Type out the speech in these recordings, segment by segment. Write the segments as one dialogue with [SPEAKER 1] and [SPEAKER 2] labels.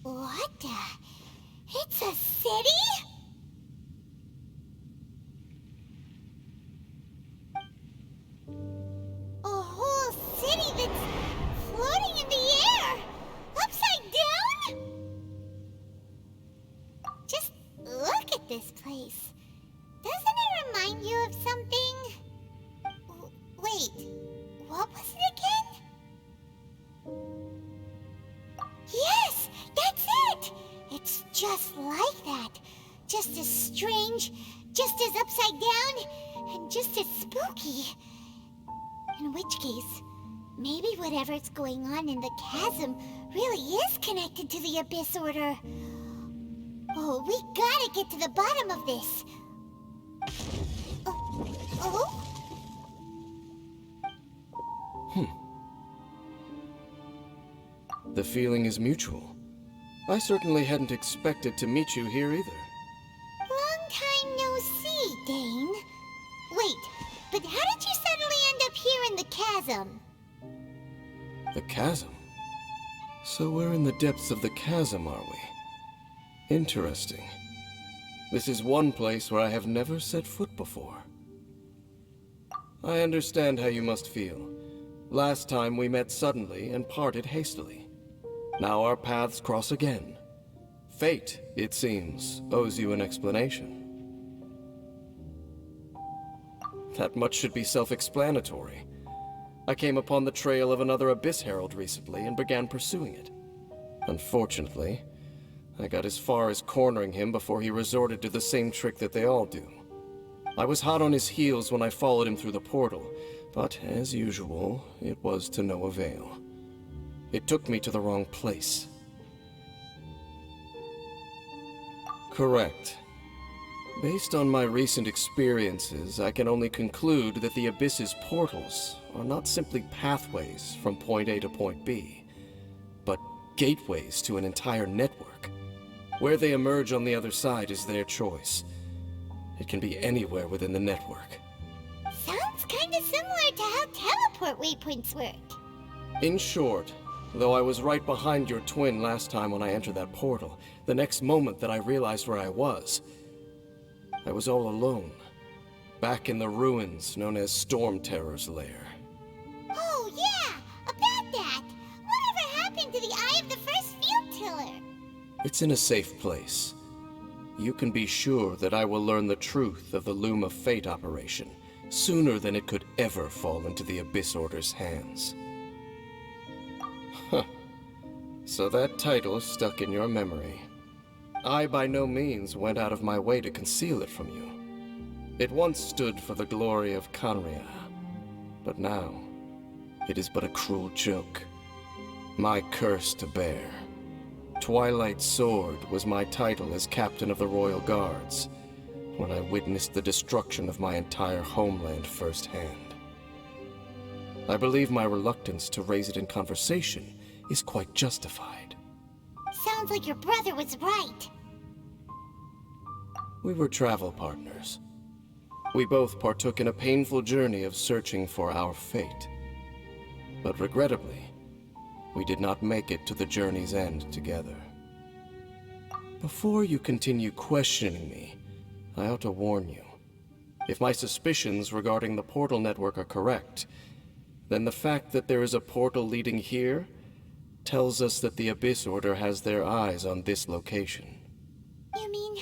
[SPEAKER 1] What the? It's a city? A whole city that's floating in the air? Upside down? Just look at this place. Doesn't it remind you of something? Wait, what was it again? Yes, that's it! It's just like that. Just as strange, just as upside down, and just as spooky. In which case, maybe whatever's going on in the chasm really is connected to the Abyss Order. Oh, we gotta get to the bottom of this. Oh?
[SPEAKER 2] The feeling is mutual. I certainly hadn't expected to meet you here either.
[SPEAKER 1] Long time no see, Dane. Wait, but how did you suddenly end up here in the chasm?
[SPEAKER 2] The chasm? So we're in the depths of the chasm, are we? Interesting. This is one place where I have never set foot before. I understand how you must feel. Last time we met suddenly and parted hastily. Now our paths cross again. Fate, it seems, owes you an explanation. That much should be self-explanatory. I came upon the trail of another Abyss Herald recently and began pursuing it. Unfortunately, I got as far as cornering him before he resorted to the same trick that they all do. I was hot on his heels when I followed him through the portal, but as usual, it was to no avail. It took me to the wrong place. Correct. Based on my recent experiences, I can only conclude that the Abyss's portals are not simply pathways from point A to point B, but gateways to an entire network. Where they emerge on the other side is their choice. It can be anywhere within the network.
[SPEAKER 1] Sounds kinda similar to how teleport waypoints work.
[SPEAKER 2] In short, though I was right behind your twin last time when I entered that portal, the next moment that I realized where I was all alone, back in the ruins known as Storm Terror's lair.
[SPEAKER 1] Oh yeah, about that! Whatever happened to the Eye of the First Field Tiller?
[SPEAKER 2] It's in a safe place. You can be sure that I will learn the truth of the Loom of Fate operation sooner than it could ever fall into the Abyss Order's hands. Huh. So that title stuck in your memory. I by no means went out of my way to conceal it from you. It once stood for the glory of Conria, but now it is but a cruel joke. My curse to bear. Twilight Sword was my title as captain of the Royal Guards, when I witnessed the destruction of my entire homeland firsthand. I believe my reluctance to raise it in conversation is quite justified.
[SPEAKER 1] Sounds like your brother was right.
[SPEAKER 2] We were travel partners. We both partook in a painful journey of searching for our fate. But regrettably, we did not make it to the journey's end together. Before you continue questioning me, I ought to warn you. If my suspicions regarding the portal network are correct, then the fact that there is a portal leading here tells us that the Abyss Order has their eyes on this location.
[SPEAKER 1] You mean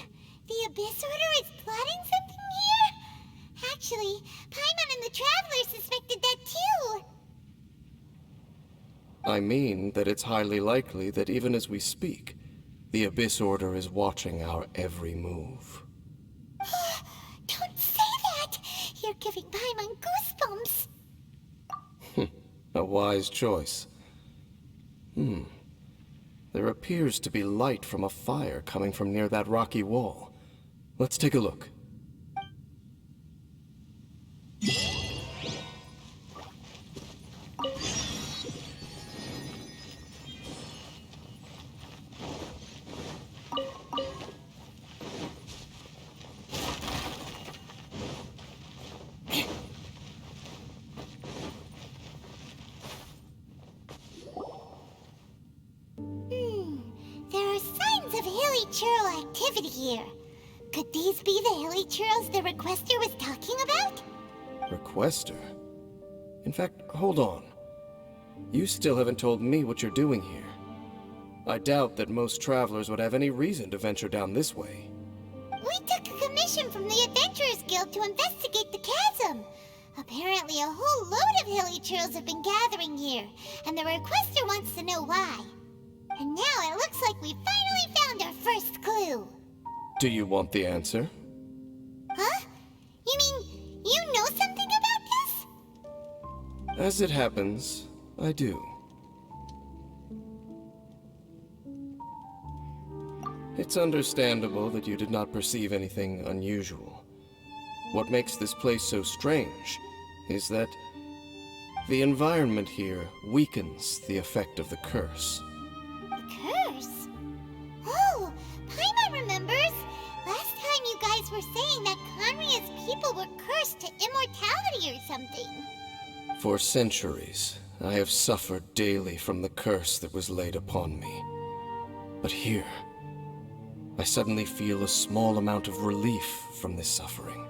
[SPEAKER 1] the Abyss Order is plotting something here? Actually, Paimon and the Traveler suspected that too.
[SPEAKER 2] I mean that it's highly likely that even as we speak, the Abyss Order is watching our every move.
[SPEAKER 1] Don't say that! You're giving Paimon goosebumps.
[SPEAKER 2] A wise choice. There appears to be light from a fire coming from near that rocky wall. Let's take a look.
[SPEAKER 1] There are signs of hilly churl activity here. Could these be the hilly churls the Requester was talking about?
[SPEAKER 2] Requester? In fact, hold on. You still haven't told me what you're doing here. I doubt that most travelers would have any reason to venture down this way.
[SPEAKER 1] We took a commission from the Adventurers Guild to investigate the chasm. Apparently a whole load of hilly churls have been gathering here, and the Requester wants to know why. And now it looks like we finally found our first clue.
[SPEAKER 2] Do you want the answer?
[SPEAKER 1] Huh? You mean you know something about this?
[SPEAKER 2] As it happens, I do. It's understandable that you did not perceive anything unusual. What makes this place so strange is that the environment here weakens the effect of the curse.
[SPEAKER 1] The curse? Oh, Paimon remembers. Last time you guys were saying that Conria's people were cursed to immortality or something.
[SPEAKER 2] For centuries, I have suffered daily from the curse that was laid upon me. But here, I suddenly feel a small amount of relief from this suffering.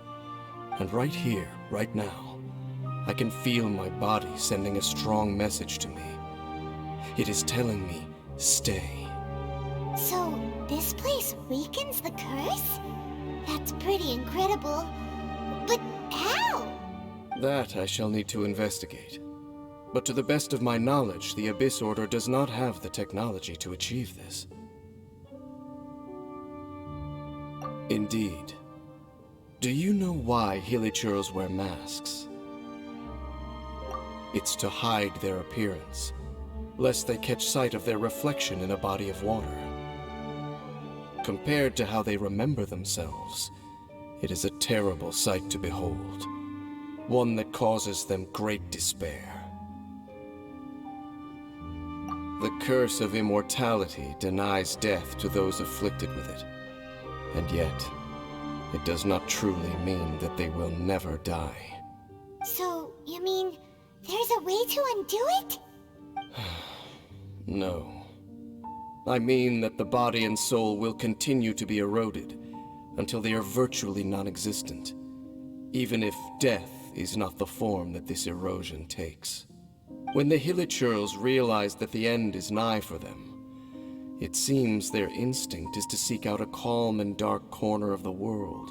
[SPEAKER 2] And right here, right now, I can feel my body sending a strong message to me. It is telling me, stay.
[SPEAKER 1] So, this place weakens the curse? That's pretty incredible. But how?
[SPEAKER 2] That I shall need to investigate. But to the best of my knowledge, the Abyss Order does not have the technology to achieve this. Indeed. Do you know why Hilichurls wear masks? It's to hide their appearance, lest they catch sight of their reflection in a body of water. Compared to how they remember themselves, it is a terrible sight to behold, one that causes them great despair. The curse of immortality denies death to those afflicted with it, and yet, it does not truly mean that they will never die.
[SPEAKER 1] So, you mean there's a way to undo it?
[SPEAKER 2] No. I mean that the body and soul will continue to be eroded until they are virtually non-existent, even if death is not the form that this erosion takes. When the Hilichurls realize that the end is nigh for them, it seems their instinct is to seek out a calm and dark corner of the world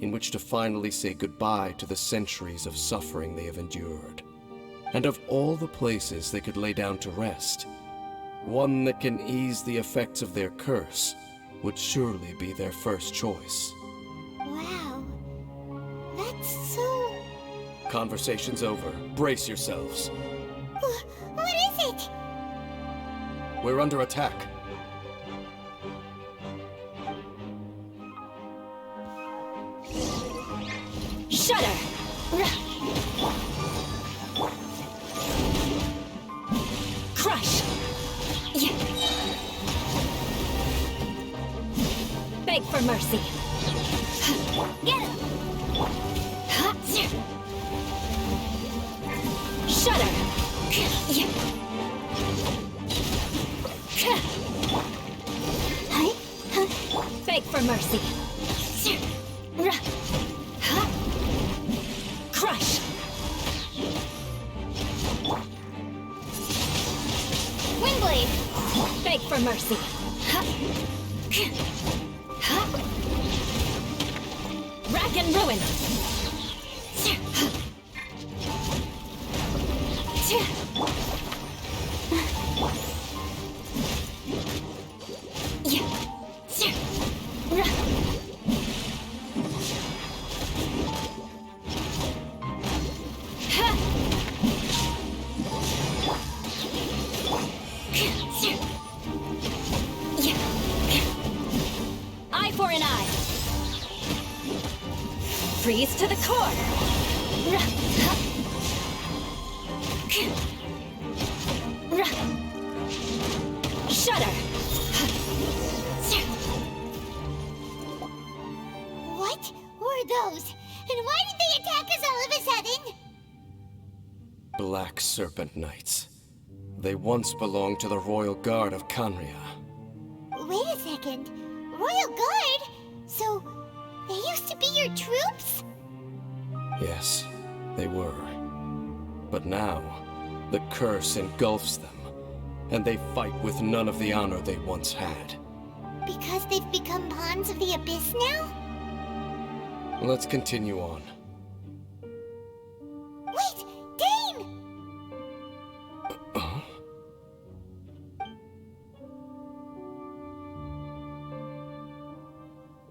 [SPEAKER 2] in which to finally say goodbye to the centuries of suffering they have endured. And of all the places they could lay down to rest, one that can ease the effects of their curse would surely be their first choice.
[SPEAKER 1] Wow. That's so...
[SPEAKER 2] Conversation's over. Brace yourselves.
[SPEAKER 1] What is it?
[SPEAKER 2] We're under attack.
[SPEAKER 3] Shudder! Crush! Beg for mercy. Get him! Shudder! Beg for mercy. Crush! Windblade! Beg for mercy. Rack and ruin! Eye for an eye. Freeze to the core. Shudder.
[SPEAKER 1] What were those? And why did they attack us all of a sudden?
[SPEAKER 2] Black Serpent Knights. They once belonged to the Royal Guard of Canria.
[SPEAKER 1] Wait a second. Royal Guard? So, they used to be your troops?
[SPEAKER 2] Yes, they were. But now, the curse engulfs them, and they fight with none of the honor they once had.
[SPEAKER 1] Because they've become pawns of the Abyss now?
[SPEAKER 2] Let's continue on.
[SPEAKER 1] Wait! Dane!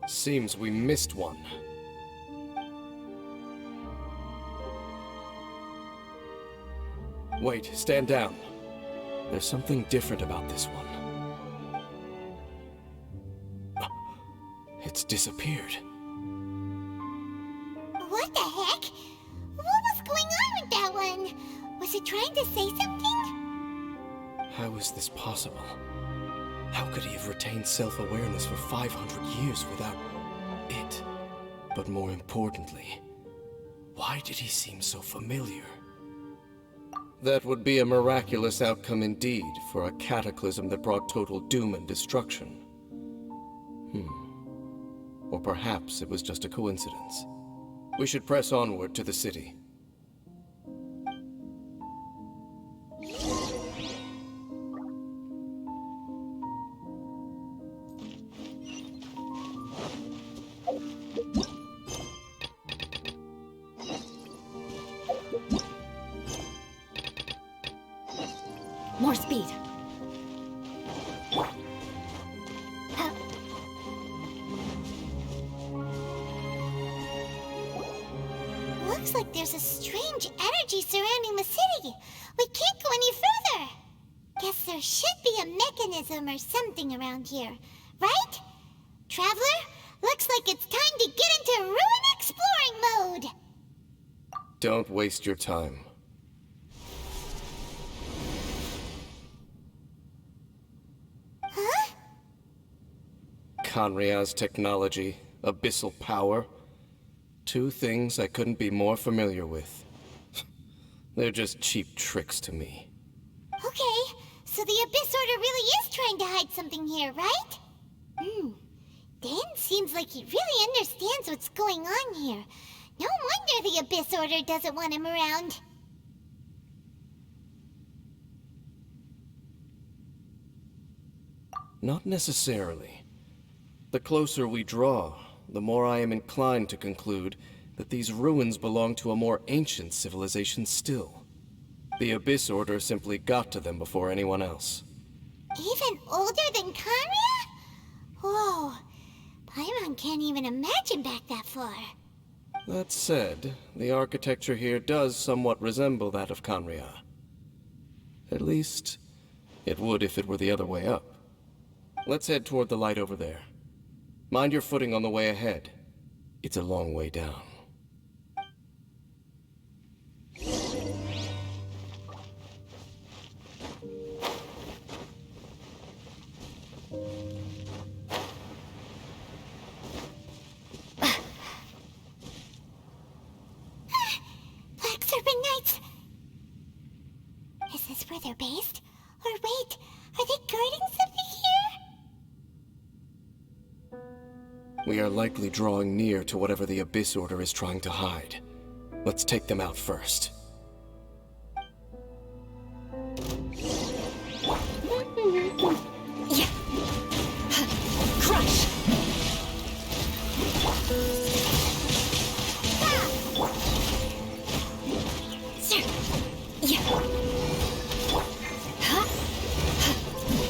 [SPEAKER 2] Seems we missed one. Wait, stand down. There's something different about this one. It's disappeared.
[SPEAKER 1] What the heck? What was going on with that one? Was it trying to say something?
[SPEAKER 2] How is this possible? How could he have retained self-awareness for 500 years without it? But more importantly, why did he seem so familiar? That would be a miraculous outcome indeed for a cataclysm that brought total doom and destruction. Or perhaps it was just a coincidence. We should press onward to the city.
[SPEAKER 3] More speed.
[SPEAKER 1] Looks like there's a strange energy surrounding the city. We can't go any further. Guess there should be a mechanism or something around here, right? Traveler, looks like it's time to get into ruin exploring mode.
[SPEAKER 2] Don't waste your time.
[SPEAKER 1] Huh?
[SPEAKER 2] Canria's technology, abyssal power. Two things I couldn't be more familiar with. They're just cheap tricks to me.
[SPEAKER 1] Okay, so the Abyss Order really is trying to hide something here, right? Dan seems like he really understands what's going on here. No wonder the Abyss Order doesn't want him around.
[SPEAKER 2] Not necessarily. The closer we draw, the more I am inclined to conclude that these ruins belong to a more ancient civilization still. The Abyss Order simply got to them before anyone else.
[SPEAKER 1] Even older than Kanria? Whoa, Paimon can't even imagine back that far.
[SPEAKER 2] That said, the architecture here does somewhat resemble that of Canria. At least, it would if it were the other way up. Let's head toward the light over there. Mind your footing on the way ahead. It's a long way down. We are likely drawing near to whatever the Abyss Order is trying to hide. Let's take them out first.
[SPEAKER 3] Yeah. Crush. Yeah.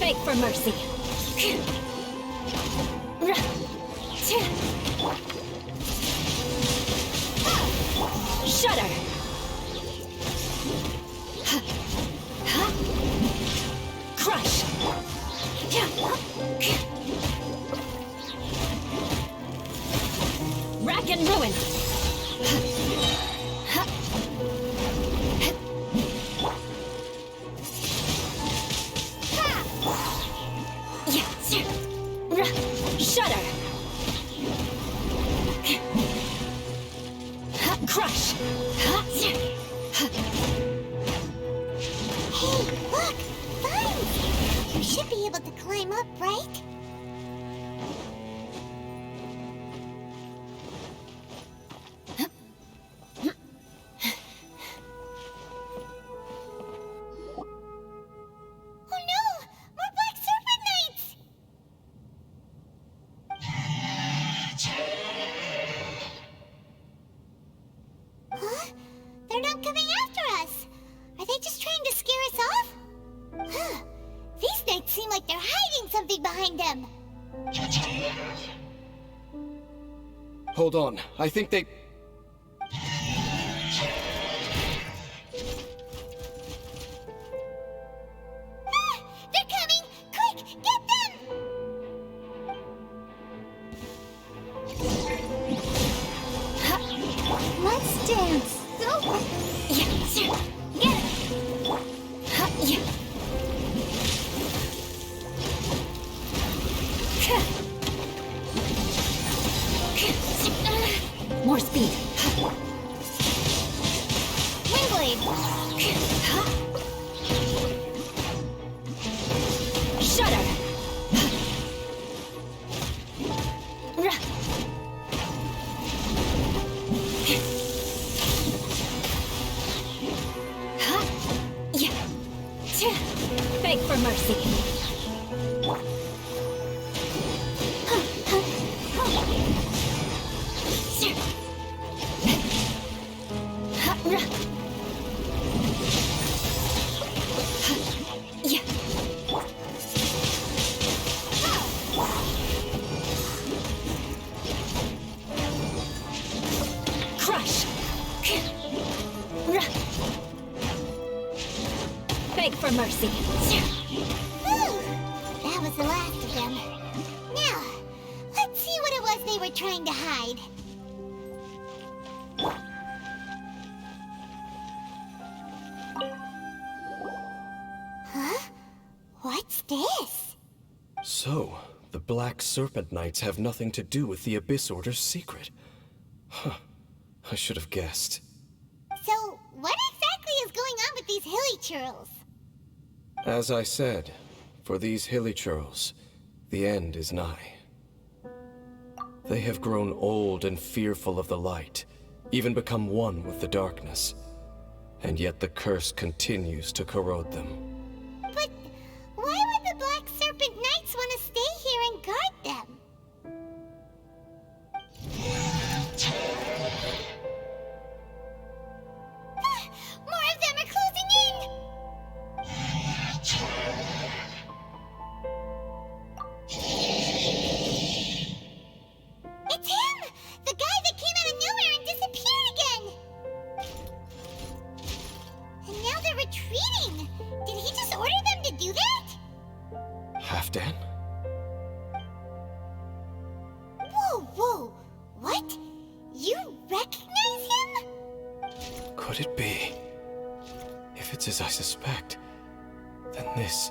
[SPEAKER 3] Beg for mercy. Shudder. Crush. Rack and ruin. Shudder. Crush.
[SPEAKER 1] Hey, look! Vines! You should be able to climb up, right? Oh no! More Black Serpent Knights! Huh? They're not coming after us! Are they just trying to scare us off? Huh. These knights seem like they're hiding something behind them.
[SPEAKER 2] Hold on, I think they...
[SPEAKER 1] Ah! They're coming! Quick, get them! Let's dance. Go!
[SPEAKER 3] Yeah.
[SPEAKER 1] Get it!
[SPEAKER 3] Yeah. More speed.
[SPEAKER 1] Windblade!
[SPEAKER 3] Shudder. Yeah. Beg for mercy. Yeah. Crush. Beg for mercy.
[SPEAKER 1] Whew. That was the last of them. Now, let's see what it was they were trying to hide. Huh? What's this?
[SPEAKER 2] So, the Black Serpent Knights have nothing to do with the Abyss Order's secret. Huh. I should have guessed.
[SPEAKER 1] So, what exactly is going on with these hilly churls?
[SPEAKER 2] As I said, for these hilly churls, the end is nigh. They have grown old and fearful of the light, even become one with the darkness. And yet the curse continues to corrode them.
[SPEAKER 1] But why would the Black Serpent Knights want to stay here and guard them? Ah, more of them are closing in! It's him! The guy that came out of nowhere and disappeared again! And now they're retreating! Did he just order them to do that?
[SPEAKER 2] Halfdan?
[SPEAKER 1] Whoa, whoa! What? You recognize him?
[SPEAKER 2] Could it be? If it's as I suspect, then this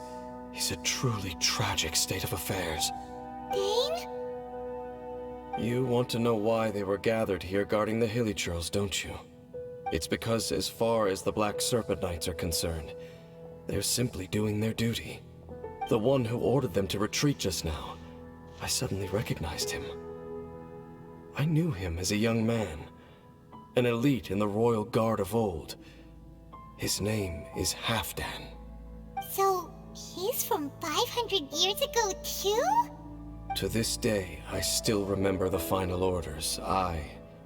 [SPEAKER 2] is a truly tragic state of affairs.
[SPEAKER 1] Dane?
[SPEAKER 2] You want to know why they were gathered here guarding the hilly churls, don't you? It's because as far as the Black Serpent Knights are concerned, they're simply doing their duty. The one who ordered them to retreat just now, I suddenly recognized him. I knew him as a young man, an elite in the royal guard of old. His name is Halfdan.
[SPEAKER 1] So, he's from 500 years ago too?
[SPEAKER 2] To this day, I still remember the final orders I,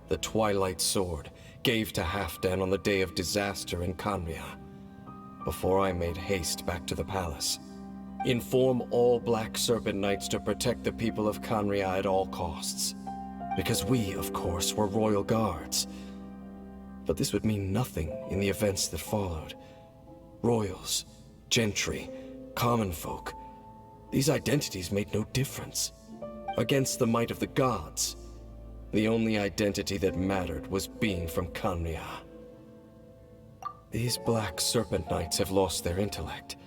[SPEAKER 2] the Twilight Sword, gave to Halfdan on the day of disaster in Khaenri'ah, before I made haste back to the palace. Inform all Black Serpent Knights to protect the people of Khaenri'ah at all costs. Because we, of course, were royal guards. But this would mean nothing in the events that followed. Royals, gentry, common folk. These identities made no difference. Against the might of the gods, the only identity that mattered was being from Khaenri'ah. These Black Serpent Knights have lost their intellect,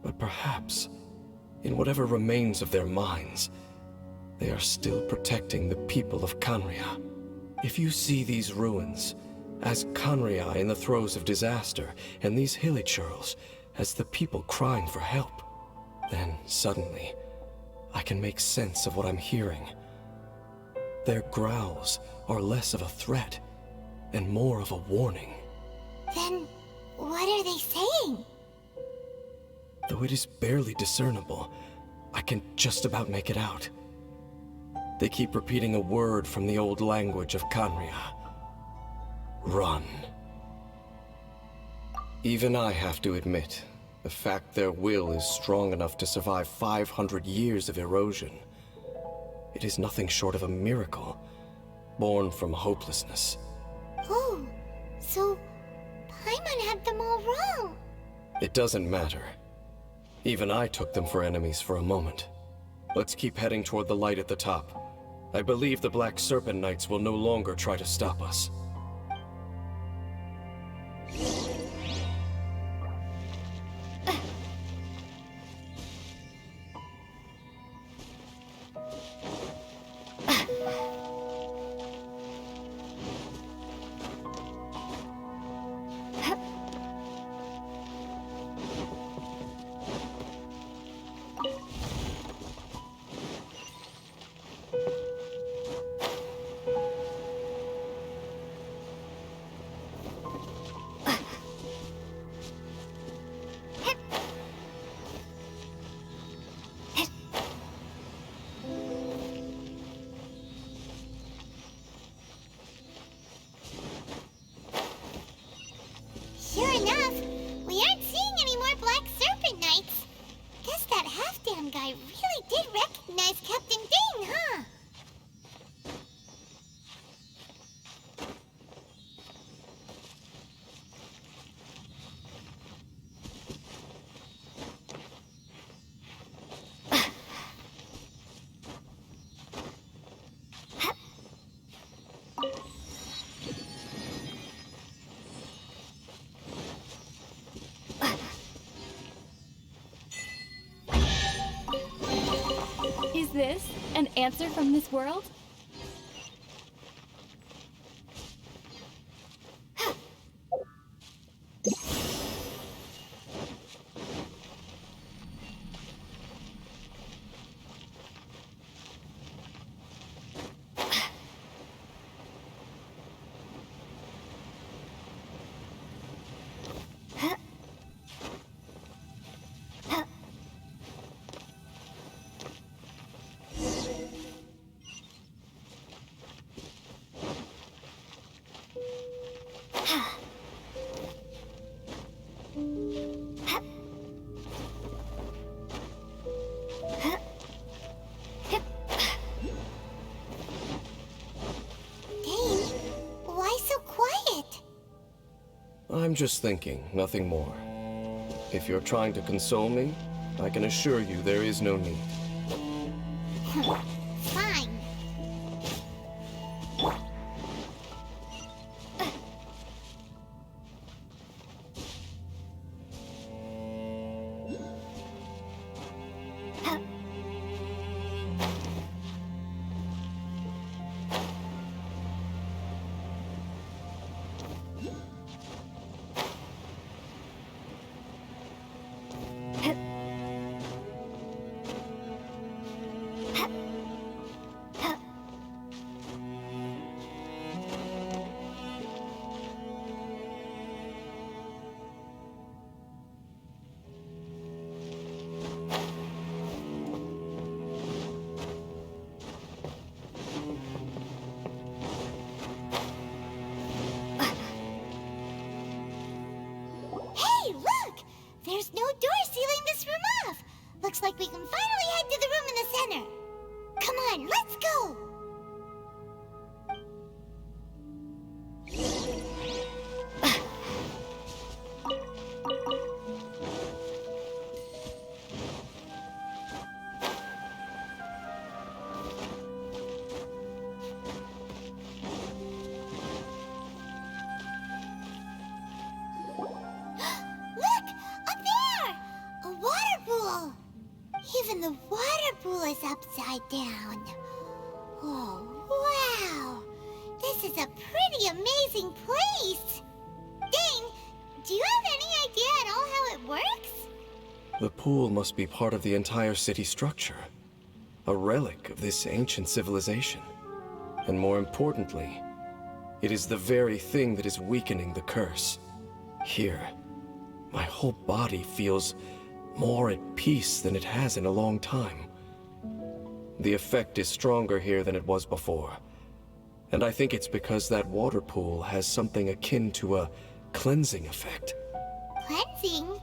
[SPEAKER 2] but perhaps, in whatever remains of their minds, they are still protecting the people of Khaenri'ah. If you see these ruins as Khaenri'ah in the throes of disaster, and these hilichurls as the people crying for help, then suddenly I can make sense of what I'm hearing. Their growls are less of a threat and more of a warning.
[SPEAKER 1] Then, what are they saying?
[SPEAKER 2] Though it is barely discernible, I can just about make it out. They keep repeating a word from the old language of Khaenri'ah. Run. Even I have to admit, the fact their will is strong enough to survive 500 years of erosion, it is nothing short of a miracle, born from hopelessness.
[SPEAKER 1] Oh, so Paimon had them all wrong.
[SPEAKER 2] It doesn't matter. Even I took them for enemies for a moment. Let's keep heading toward the light at the top. I believe the Black Serpent Knights will no longer try to stop us.
[SPEAKER 1] Sure enough, we aren't seeing any more Black Serpent Knights. Guess that Halfdan guy really did recognize Captain Dane, huh?
[SPEAKER 3] Is this an answer from this world?
[SPEAKER 1] Dane, why so quiet?
[SPEAKER 2] I'm just thinking, nothing more. If you're trying to console me, I can assure you there is no need.
[SPEAKER 1] Fine. There's no door sealing this room off. Looks like we can finally head to the room in the center. Come on, let's go! Even the water pool is upside down. Oh, wow! This is a pretty amazing place! Dane, do you have any idea at all how it works?
[SPEAKER 2] The pool must be part of the entire city structure. A relic of this ancient civilization. And more importantly, it is the very thing that is weakening the curse. Here, my whole body feels more at peace than it has in a long time. The effect is stronger here than it was before. And I think it's because that water pool has something akin to a cleansing effect.
[SPEAKER 1] Cleansing?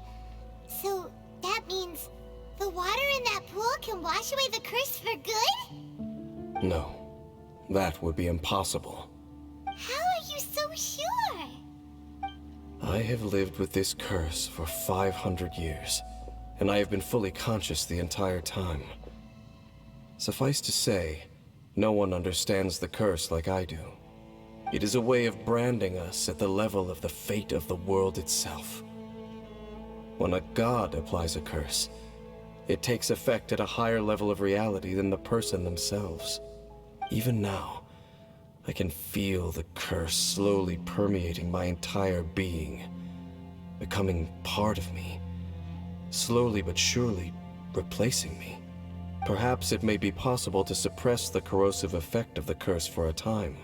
[SPEAKER 1] So that means the water in that pool can wash away the curse for good?
[SPEAKER 2] No, that would be impossible.
[SPEAKER 1] How are you so sure?
[SPEAKER 2] I have lived with this curse for 500 years. And I have been fully conscious the entire time. Suffice to say, no one understands the curse like I do. It is a way of branding us at the level of the fate of the world itself. When a god applies a curse, it takes effect at a higher level of reality than the person themselves. Even now, I can feel the curse slowly permeating my entire being, becoming part of me. Slowly but surely replacing me. Perhaps it may be possible to suppress the corrosive effect of the curse for a time,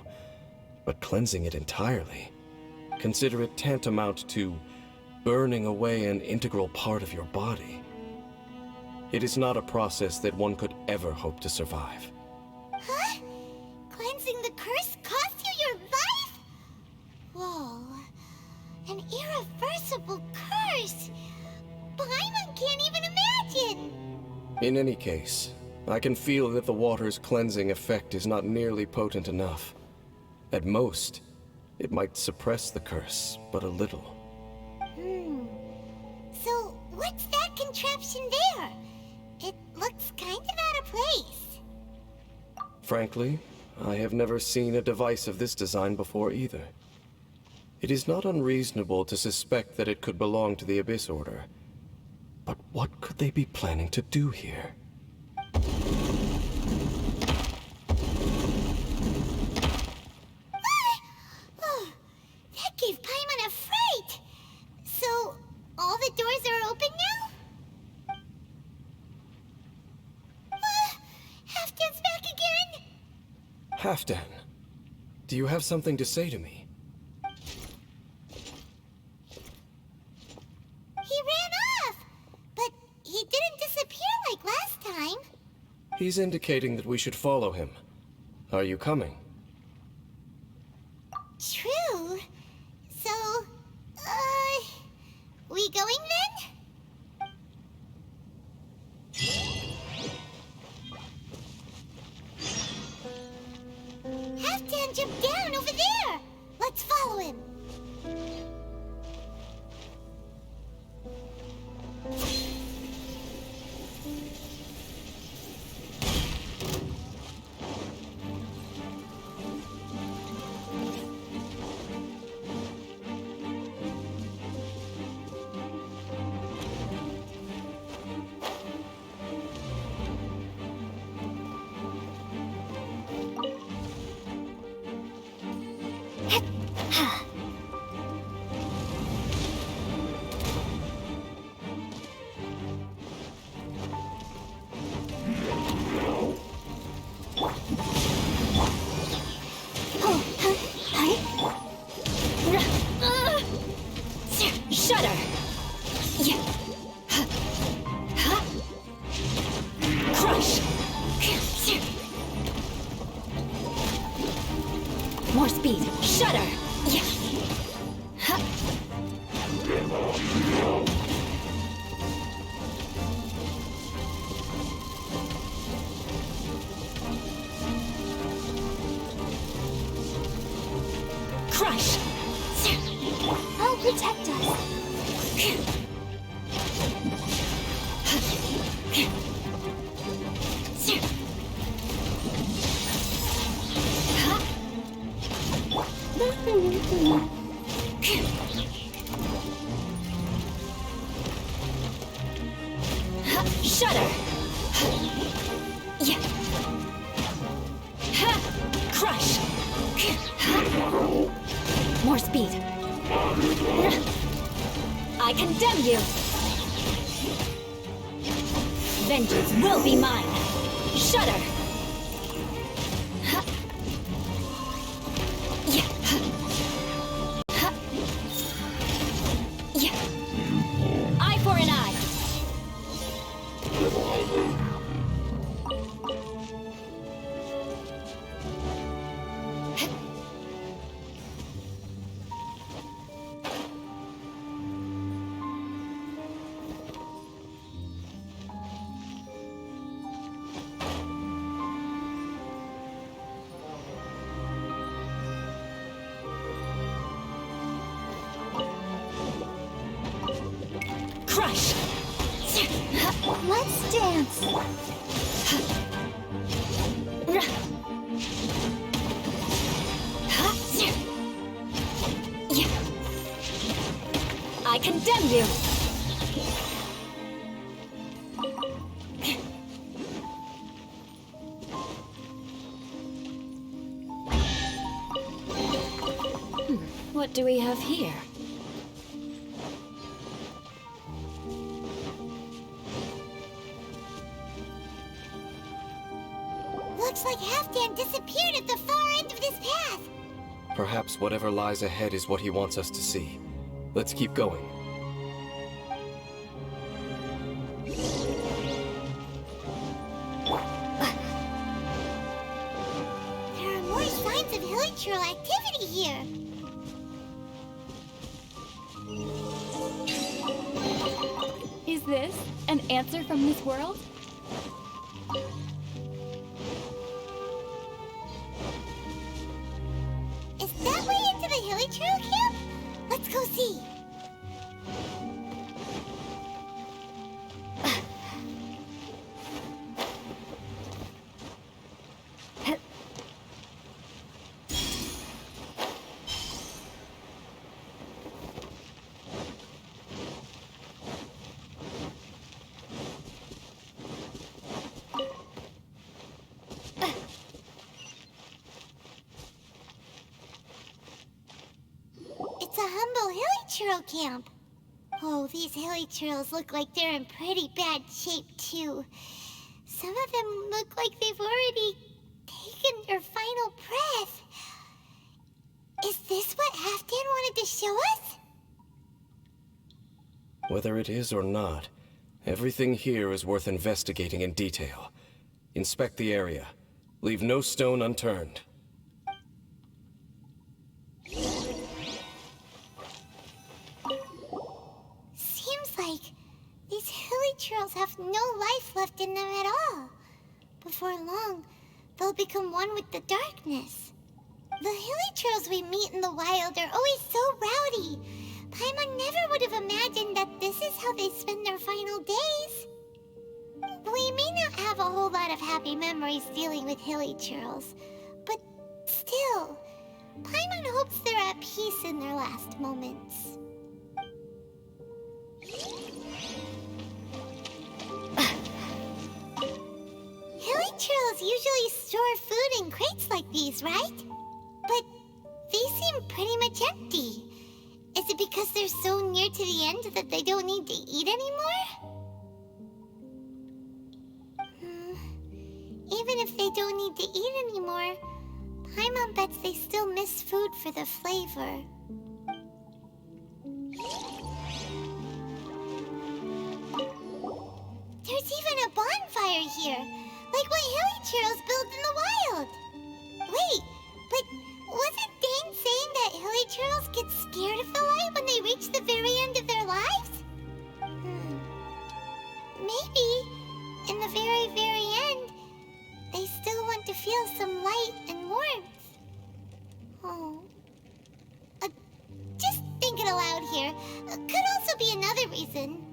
[SPEAKER 2] but cleansing it entirely, consider it tantamount to burning away an integral part of your body. It is not a process that one could ever hope to survive.
[SPEAKER 1] Huh? Cleansing the curse cost you your life? Whoa. An irreversible curse! Paimon can't even imagine!
[SPEAKER 2] In any case, I can feel that the water's cleansing effect is not nearly potent enough. At most, it might suppress the curse, but a little.
[SPEAKER 1] So, what's that contraption there? It looks kind of out of place.
[SPEAKER 2] Frankly, I have never seen a device of this design before either. It is not unreasonable to suspect that it could belong to the Abyss Order. But what could they be planning to do here?
[SPEAKER 1] Oh, that gave Paimon a fright! So, all the doors are open now? Halfdan's back again!
[SPEAKER 2] Halfdan, do you have something to say to me?
[SPEAKER 1] He ran off! But he didn't disappear like last time.
[SPEAKER 2] He's indicating that we should follow him. Are you coming?
[SPEAKER 1] True. So, we going then? Halfdan jumped down over there! Let's follow him!
[SPEAKER 3] Shudder! Crush! More speed! Shudder! Crush!
[SPEAKER 1] I'll protect us.
[SPEAKER 3] Shudder! Yeah. Crush! More speed. I condemn you! Vengeance will be mine! Shudder! Yeah. Yeah. Eye for an eye! Crush!
[SPEAKER 1] Let's dance.
[SPEAKER 3] I condemn you! What do we have here?
[SPEAKER 1] Looks like Halfdan disappeared at the far end of this path.
[SPEAKER 2] Perhaps whatever lies ahead is what he wants us to see. Let's keep going.
[SPEAKER 1] There are more signs of hilichurl activity here.
[SPEAKER 4] Is this an answer from this world?
[SPEAKER 1] Is that way into the hilichurl camp? Let's go see. It's a humble hilichurl camp. Oh, these hilichurls look like they're in pretty bad shape, too. Some of them look like they've already taken their final breath. Is this what Halfdan wanted to show us?
[SPEAKER 2] Whether it is or not, everything here is worth investigating in detail. Inspect the area. Leave no stone unturned.
[SPEAKER 1] Seems like these hilichurls have no life left in them at all. Before long, they'll become one with the darkness. The hilichurls we meet in the wild are always so rowdy. Paimon never would have imagined that this is how they spend their final days. We may not have a whole lot of happy memories dealing with hilichurls, but still, Paimon hopes they're at peace in their last moments. Hilichurls usually store food in crates like these, right? But these seem pretty much empty. Is it because they're so near to the end that they don't need to eat anymore? Even if they don't need to eat anymore, Paimon bets they still miss food for the flavor. There's even a bonfire here, like what hilichurls build in the wild. Wait, but wasn't Dane saying that hilichurls get scared of the light when they reach the very end of their lives? Maybe, in the very, very end, they still want to feel some light and warmth. Oh. Could also be another reason.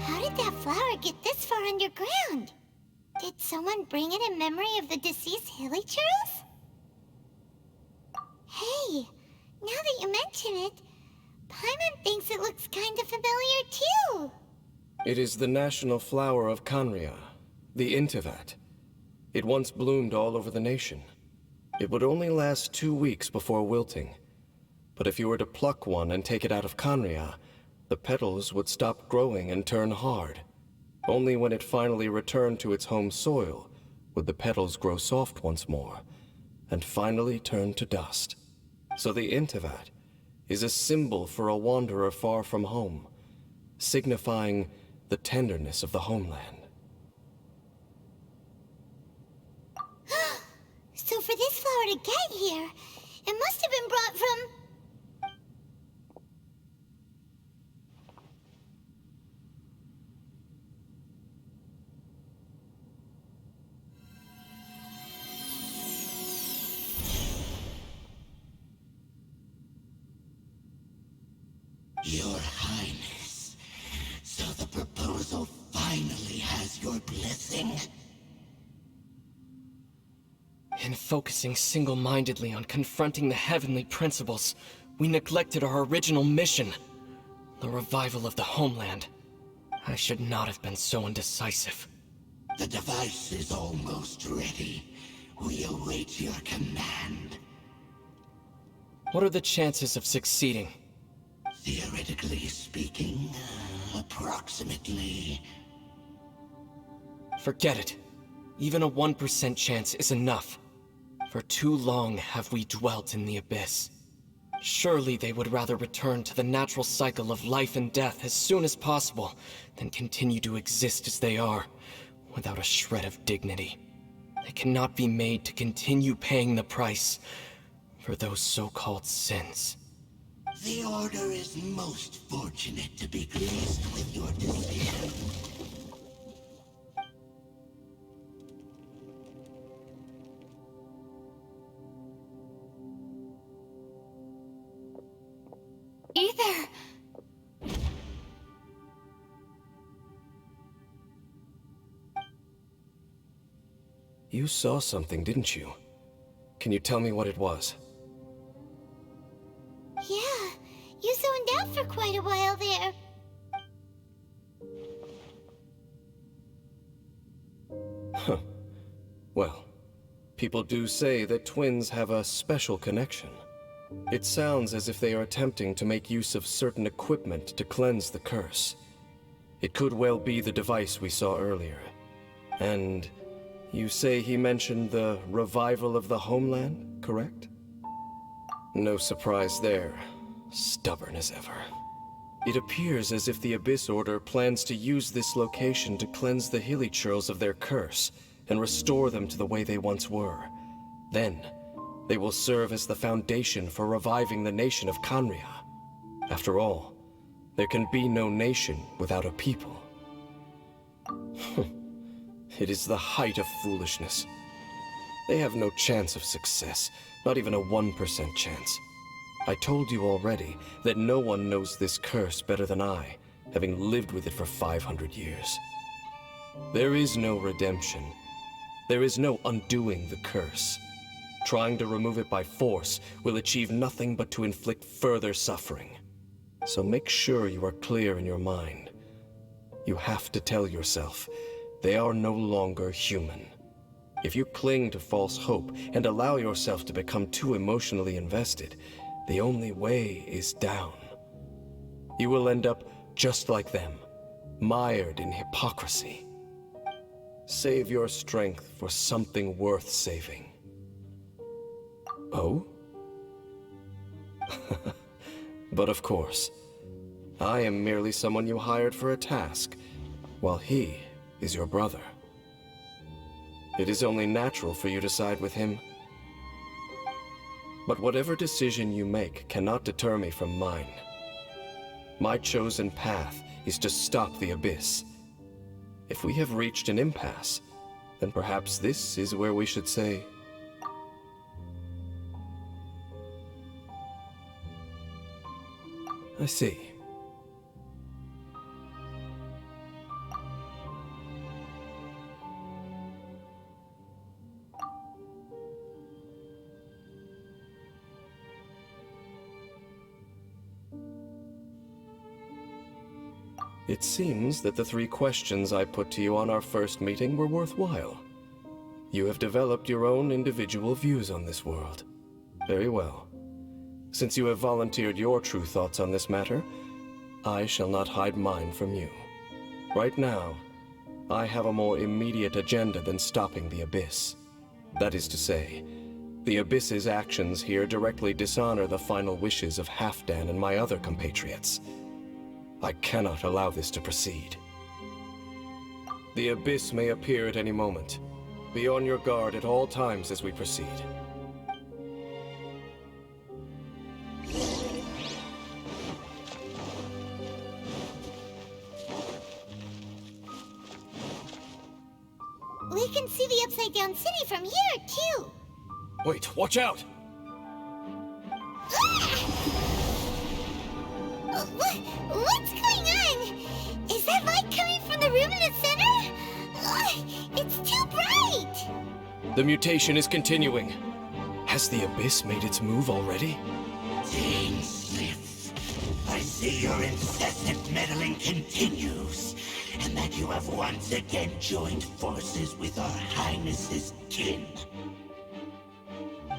[SPEAKER 1] How did that flower get this far underground? Did someone bring it in memory of the deceased Hilichurls? Hey, now that you mention it, Paimon thinks it looks kind of familiar too.
[SPEAKER 2] It is the national flower of Kanria, the Intivat. It once bloomed all over the nation. It would only last 2 weeks before wilting. But if you were to pluck one and take it out of Kanria, the petals would stop growing and turn hard. Only when it finally returned to its home soil would the petals grow soft once more, and finally turn to dust. So the Intivat is a symbol for a wanderer far from home, signifying the tenderness of the homeland.
[SPEAKER 1] So for this flower to get here, it must have been brought from...
[SPEAKER 5] Your Highness, so the proposal finally has your blessing?
[SPEAKER 6] In focusing single-mindedly on confronting the heavenly principles, we neglected our original mission, the revival of the homeland. I should not have been so indecisive.
[SPEAKER 5] The device is almost ready. We await your command.
[SPEAKER 6] What are the chances of succeeding?
[SPEAKER 5] Theoretically speaking, approximately.
[SPEAKER 6] Forget it. Even a 1% chance is enough. For too long have we dwelt in the abyss. Surely they would rather return to the natural cycle of life and death as soon as possible than continue to exist as they are, without a shred of dignity. They cannot be made to continue paying the price for those so-called sins.
[SPEAKER 5] The Order is most fortunate to be pleased with your decision.
[SPEAKER 4] Ether!
[SPEAKER 2] You saw something, didn't you? Can you tell me what it was?
[SPEAKER 1] Yeah, you zoned out for quite a while there.
[SPEAKER 2] Huh. Well, people do say that twins have a special connection. It sounds as if they are attempting to make use of certain equipment to cleanse the curse. It could well be the device we saw earlier. And you say he mentioned the revival of the homeland, correct? No surprise there. Stubborn as ever. It appears as if the Abyss Order plans to use this location to cleanse the Hilichurls of their curse and restore them to the way they once were. Then, they will serve as the foundation for reviving the nation of Kanria. After all, there can be no nation without a people. It is the height of foolishness. They have no chance of success, not even a 1% chance. I told you already that no one knows this curse better than I, having lived with it for 500 years. There is no redemption. There is no undoing the curse. Trying to remove it by force will achieve nothing but to inflict further suffering. So make sure you are clear in your mind. You have to tell yourself, they are no longer human. If you cling to false hope and allow yourself to become too emotionally invested, the only way is down. You will end up just like them, mired in hypocrisy. Save your strength for something worth saving. Oh? But of course, I am merely someone you hired for a task, while he is your brother. It is only natural for you to side with him. But whatever decision you make cannot deter me from mine. My chosen path is to stop the Abyss. If we have reached an impasse, Then perhaps this is where we should say... I see. It seems that the 3 questions I put to you on our first meeting were worthwhile. You have developed your own individual views on this world. Very well. Since you have volunteered your true thoughts on this matter, I shall not hide mine from you. Right now, I have a more immediate agenda than stopping the Abyss. That is to say, the Abyss's actions here directly dishonor the final wishes of Halfdan and my other compatriots. I cannot allow this to proceed. The Abyss may appear at any moment. Be on your guard at all times as we proceed.
[SPEAKER 1] We can see the Upside Down City from here, too.
[SPEAKER 2] Wait, watch out!
[SPEAKER 1] What's going on? Is that light coming from the room in the center? It's too bright!
[SPEAKER 2] The mutation is continuing. Has the Abyss made its move already?
[SPEAKER 5] Smith, I see your incessant meddling continues, and that you have once again joined forces with our Highness's kin.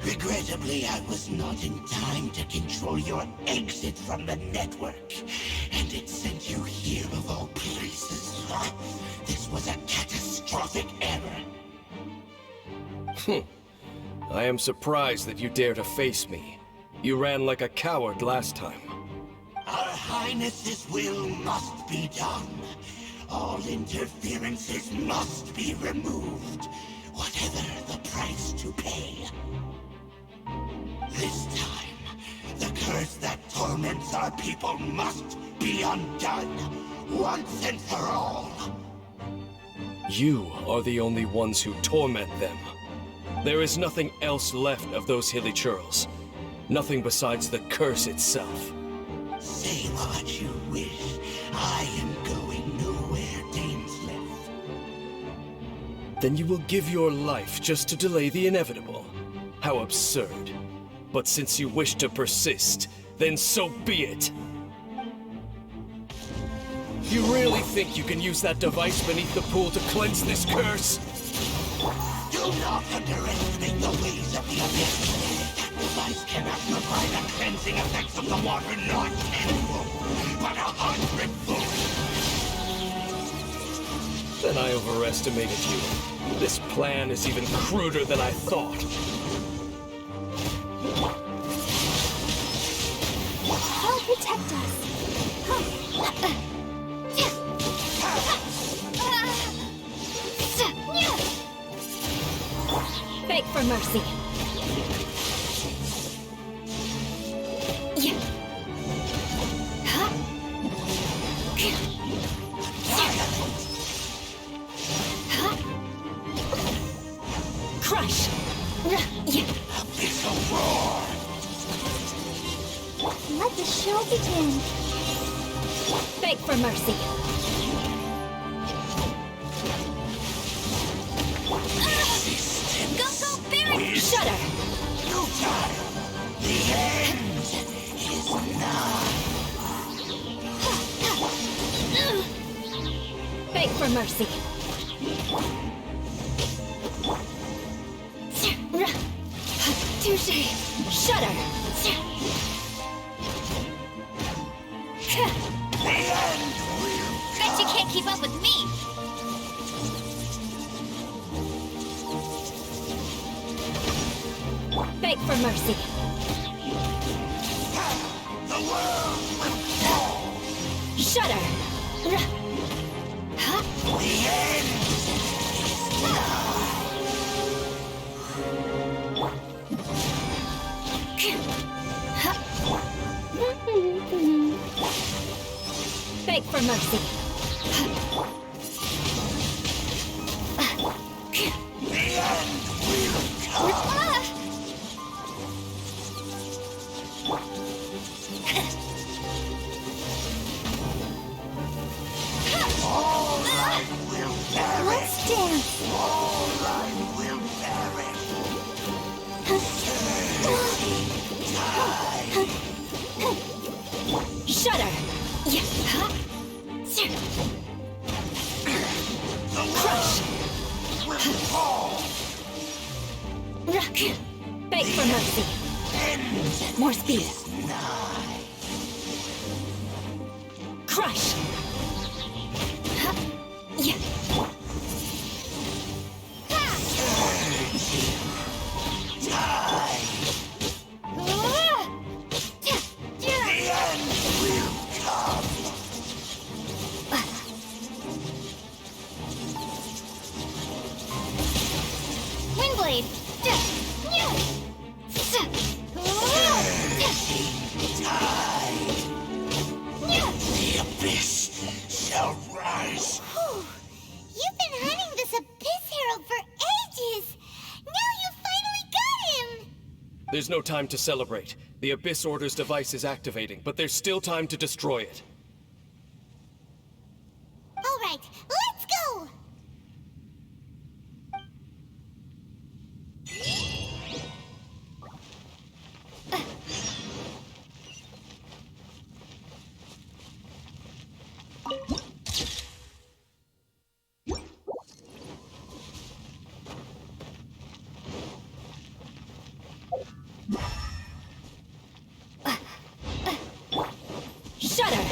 [SPEAKER 5] Regrettably, I was not in time to control your exit from the network, and it sent you here of all places. This was a catastrophic error.
[SPEAKER 2] I am surprised that you dare to face me. You ran like a coward last time.
[SPEAKER 5] Our Highness's will must be done. All interferences must be removed, whatever the price to pay. This time, the curse that torments our people must be undone, once and for all.
[SPEAKER 2] You are the only ones who torment them. There is nothing else left of those hilly churls. Nothing besides the curse itself.
[SPEAKER 5] Say what you wish. I am going nowhere, Dainsleif.
[SPEAKER 2] Then you will give your life just to delay the inevitable. How absurd. But since you wish to persist, then so be it. You really think you can use that device beneath the pool to cleanse this curse?
[SPEAKER 5] Do not underestimate the ways of the Abyss. That device cannot provide the cleansing effects of the water not tenfold, but 100-fold.
[SPEAKER 2] Then I overestimated you. This plan is even cruder than I thought.
[SPEAKER 1] Help protect us.
[SPEAKER 3] Beg for mercy. Crush.
[SPEAKER 5] Abyssal roar!
[SPEAKER 1] Let the show begin.
[SPEAKER 3] Beg for mercy. Go, Barry! Shudder!
[SPEAKER 5] Futile! The end is nigh!
[SPEAKER 3] Beg for mercy. Touche! Shudder!
[SPEAKER 5] The end will
[SPEAKER 1] Bet you can't keep up with me.
[SPEAKER 3] Beg for mercy.
[SPEAKER 5] The world will fall!
[SPEAKER 3] Shudder!
[SPEAKER 5] The end is nigh!
[SPEAKER 3] Beg for mercy. Crush! Beg for mercy. More speed. Crush! Yeah.
[SPEAKER 1] Windblade!
[SPEAKER 5] The abyss shall rise.
[SPEAKER 1] You've been hunting this Abyss Herald for ages! Now you finally got him!
[SPEAKER 2] There's no time to celebrate. The Abyss Order's device is activating, but there's still time to destroy it.
[SPEAKER 1] Alright, let's go!
[SPEAKER 3] Shudder!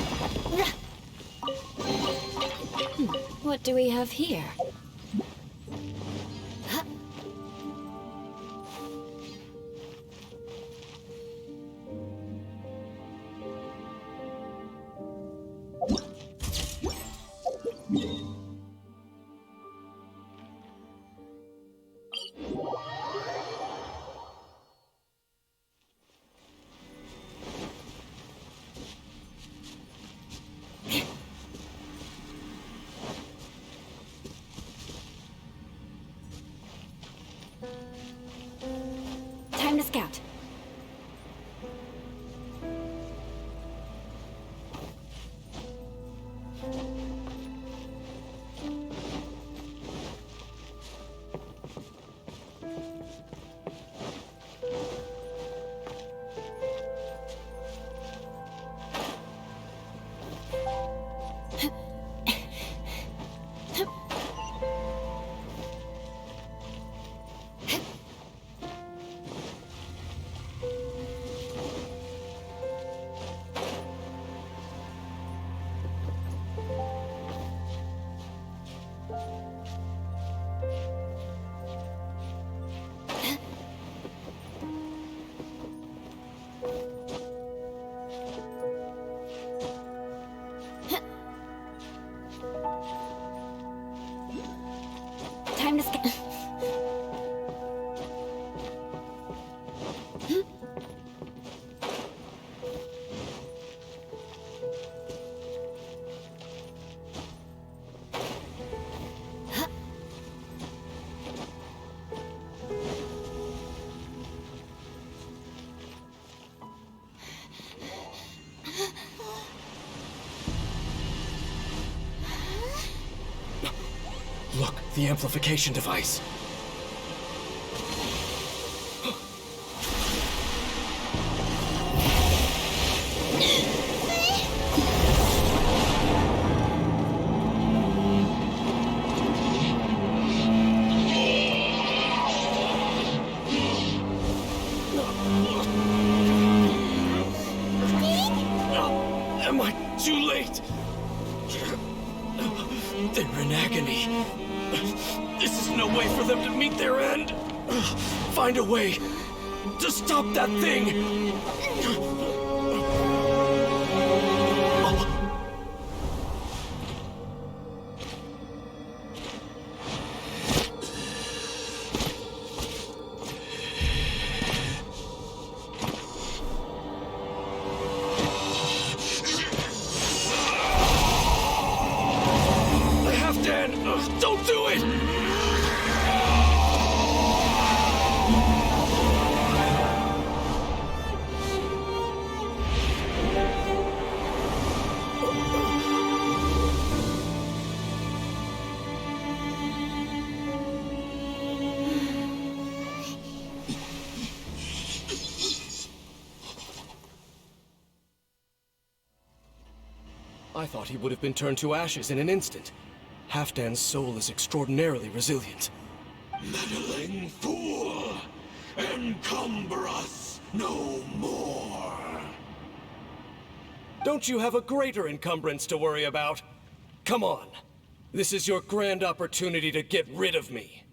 [SPEAKER 3] What do we have here? Time to scout. Time to scout.
[SPEAKER 2] Look, the amplification device. Am I too late? They're in agony. This is no way for them to meet their end. Find a way to stop that thing. Don't do it! I thought he would have been turned to ashes in an instant. Halfdan's soul is extraordinarily resilient.
[SPEAKER 5] Meddling fool! Encumber us no more!
[SPEAKER 2] Don't you have a greater encumbrance to worry about? Come on. This is your grand opportunity to get rid of me.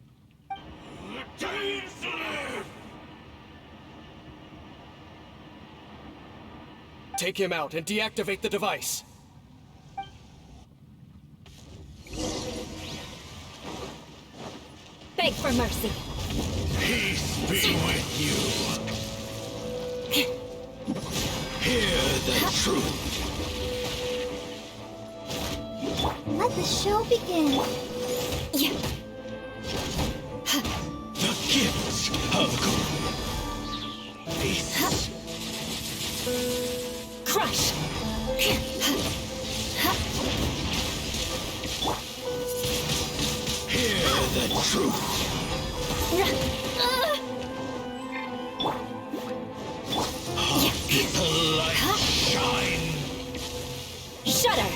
[SPEAKER 2] Take him out and deactivate the device.
[SPEAKER 3] Beg for mercy.
[SPEAKER 5] Peace be with you. Hear the truth.
[SPEAKER 1] Let the show begin.
[SPEAKER 3] Yeah.
[SPEAKER 5] The gifts of grace.
[SPEAKER 3] Crush.
[SPEAKER 5] Hear the truth. The light shine.
[SPEAKER 3] Shudder.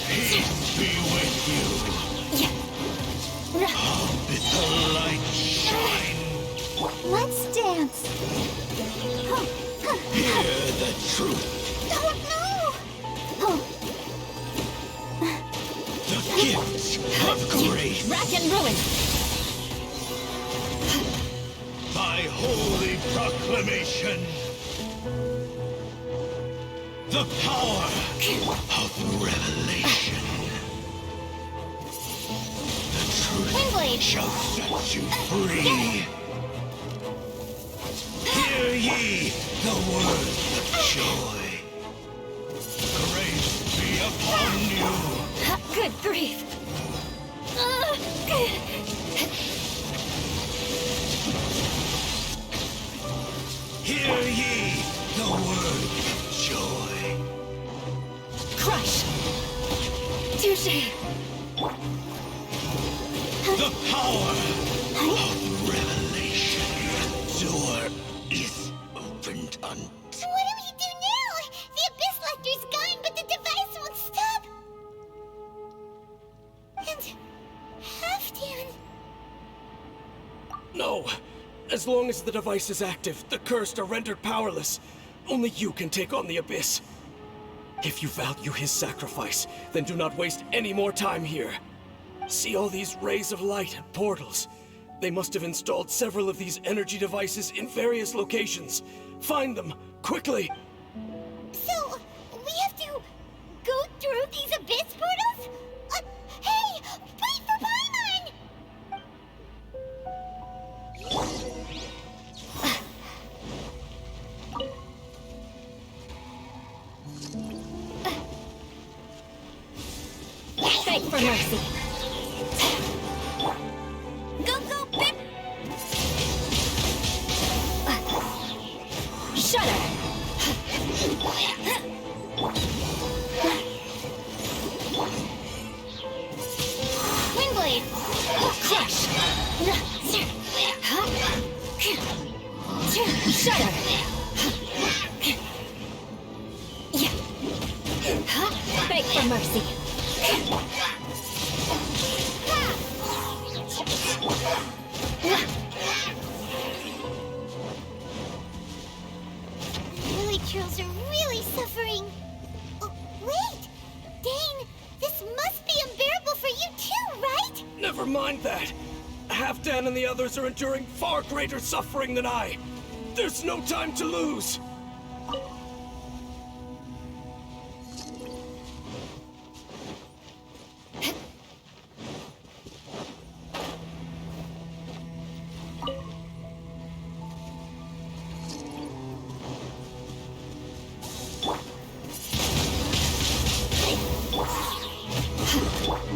[SPEAKER 5] Peace be with you. Bid the light shine.
[SPEAKER 1] Let's dance.
[SPEAKER 5] Hear the truth.
[SPEAKER 1] Oh, no!
[SPEAKER 5] The gifts of grace.
[SPEAKER 3] Rack and ruin.
[SPEAKER 5] By holy proclamation. The power of revelation. The truth
[SPEAKER 1] Windblade.
[SPEAKER 5] shall set you free. Hear ye the words of joy. Grace be upon you.
[SPEAKER 3] Good grief.
[SPEAKER 5] Hear ye the words of joy.
[SPEAKER 3] Crush. Touché.
[SPEAKER 5] The power of revelation. The door is opened unto.
[SPEAKER 1] What do we do now? The Abyss Lecter's gone, but the device won't stop. And Halfdan.
[SPEAKER 2] No! As long as the device is active, the cursed are rendered powerless. Only you can take on the Abyss. If you value his sacrifice, then do not waste any more time here. See all these rays of light and portals? They must have installed several of these energy devices in various locations. Find them, quickly!
[SPEAKER 1] So, we have to go through these Abyss portals? Hey! Wait for Paimon!
[SPEAKER 3] Beg for mercy.
[SPEAKER 1] Go, go, Pip!
[SPEAKER 3] Shudder.
[SPEAKER 1] Windblade!
[SPEAKER 3] Crush. Shudder. Beg for mercy.
[SPEAKER 1] Lily Trills are really suffering. Oh, wait! Dane, this must be unbearable for you too, right?
[SPEAKER 2] Never mind that! Halfdan and the others are enduring far greater suffering than I! There's no time to lose!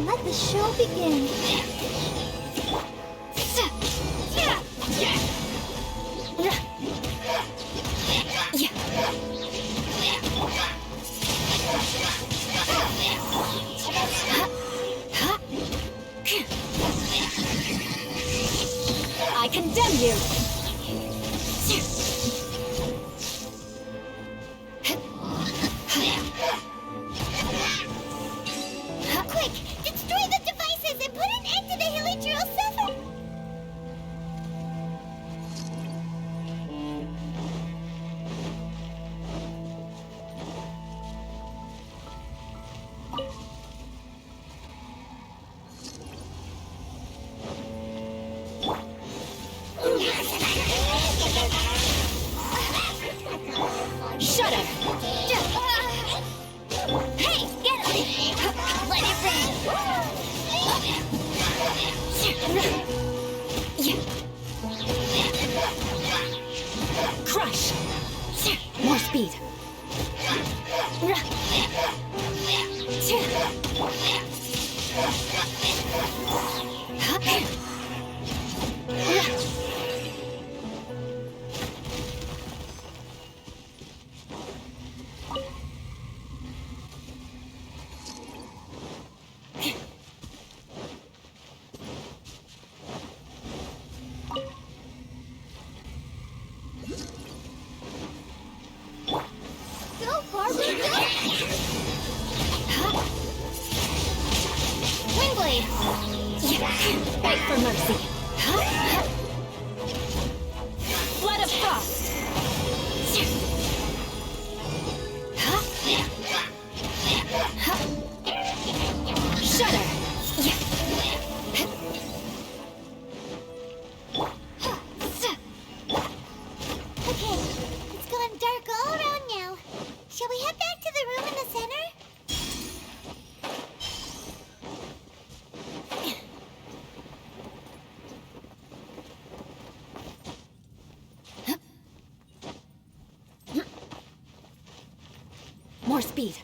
[SPEAKER 1] Let the show begin.
[SPEAKER 3] I condemn you. Shudder! Hey, get it! Let it rain! Crush! More speed!
[SPEAKER 1] Go, Barbara, go!
[SPEAKER 3] Windblade! Beg for mercy! Flood of Frost! Shudder!
[SPEAKER 1] Okay, it's gone dark all around now. Shall we head back to the room in the center?
[SPEAKER 3] More speed!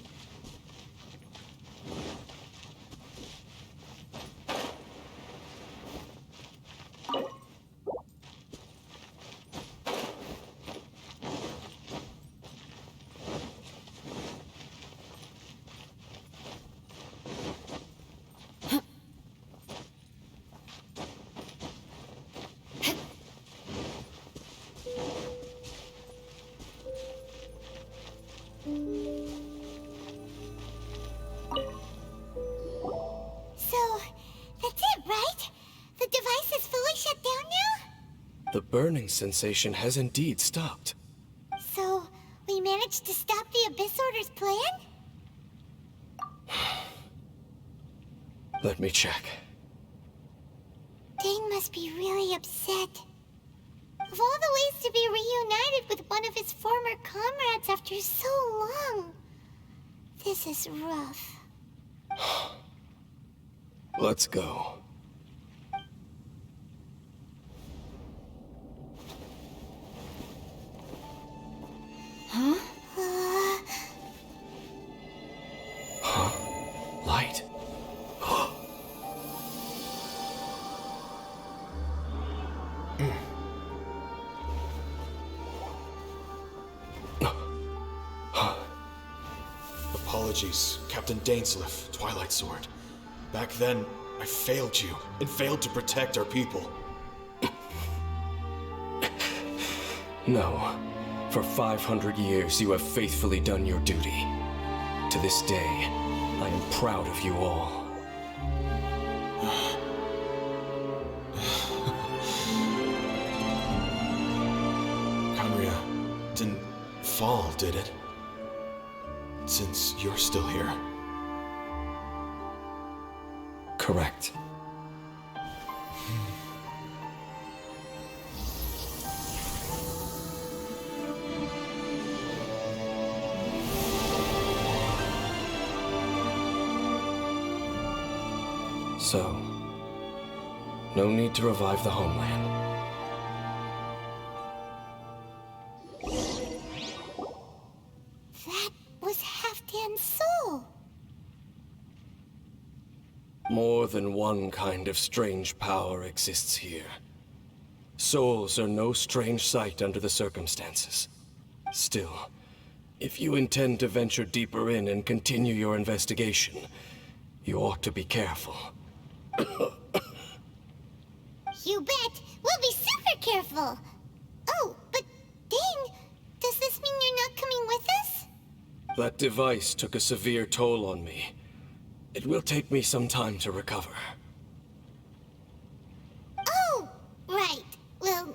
[SPEAKER 1] So, that's it, right? The device is fully shut down now?
[SPEAKER 2] The burning sensation has indeed stopped.
[SPEAKER 1] So, we managed to stop the Abyss Order's plan?
[SPEAKER 2] Let me check.
[SPEAKER 1] Dane must be really upset. Of all the ways to be reunited with one of his former comrades after so long, this is rough.
[SPEAKER 2] Let's go.
[SPEAKER 1] Uh,
[SPEAKER 2] Light.
[SPEAKER 7] Apologies, Captain Dainsleif, Twilight Sword. Back then, I failed you, and failed to protect our people.
[SPEAKER 2] No. For 500 years, you have faithfully done your duty. To this day, I am proud of you all.
[SPEAKER 7] Conria didn't fall, did it? Since you're still here.
[SPEAKER 2] Correct. So, no need to revive the homeland.
[SPEAKER 1] that was Halfdan's soul.
[SPEAKER 2] More than one kind of strange power exists here. Souls are no strange sight under the circumstances. Still, if you intend to venture deeper in and continue your investigation, you ought to be careful.
[SPEAKER 1] You bet. We'll be super careful. Oh, but Dane, does this mean you're not coming with us?
[SPEAKER 2] That device took a severe toll on me. It will take me some time to recover.
[SPEAKER 1] Oh, right. Well,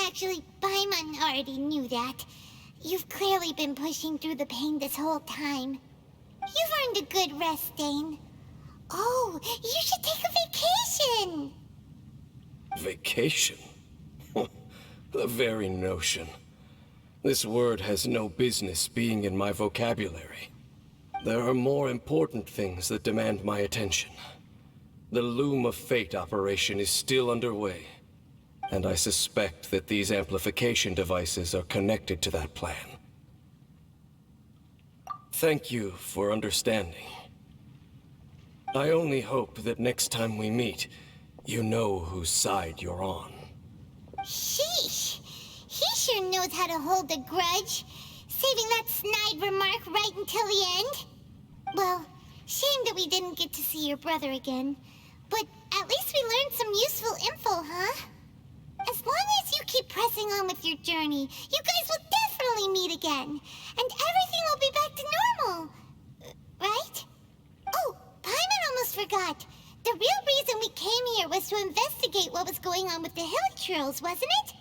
[SPEAKER 1] actually, Paimon already knew that. You've clearly been pushing through the pain this whole time. You've earned a good rest, Dane. Oh, you should take a vacation!
[SPEAKER 2] Vacation? The very notion. This word has no business being in my vocabulary. There are more important things that demand my attention. The Loom of Fate operation is still underway, and I suspect that these amplification devices are connected to that plan. Thank you for understanding. I only hope that next time we meet, you know whose side you're on.
[SPEAKER 1] Sheesh. He sure knows how to hold a grudge, saving that snide remark right until the end. Well, shame that we didn't get to see your brother again. But at least we learned some useful info, huh? As long as you keep pressing on with your journey, you guys will definitely meet again. And everything will be back to normal. Right? Oh, Paimon almost forgot. The real reason we came here was to investigate what was going on with the hill trolls, wasn't it?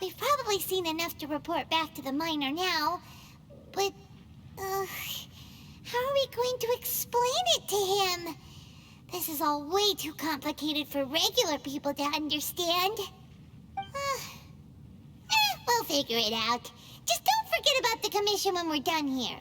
[SPEAKER 1] We've probably seen enough to report back to the miner now. But, how are we going to explain it to him? This is all way too complicated for regular people to understand. We'll figure it out. Just don't forget about the commission when we're done here.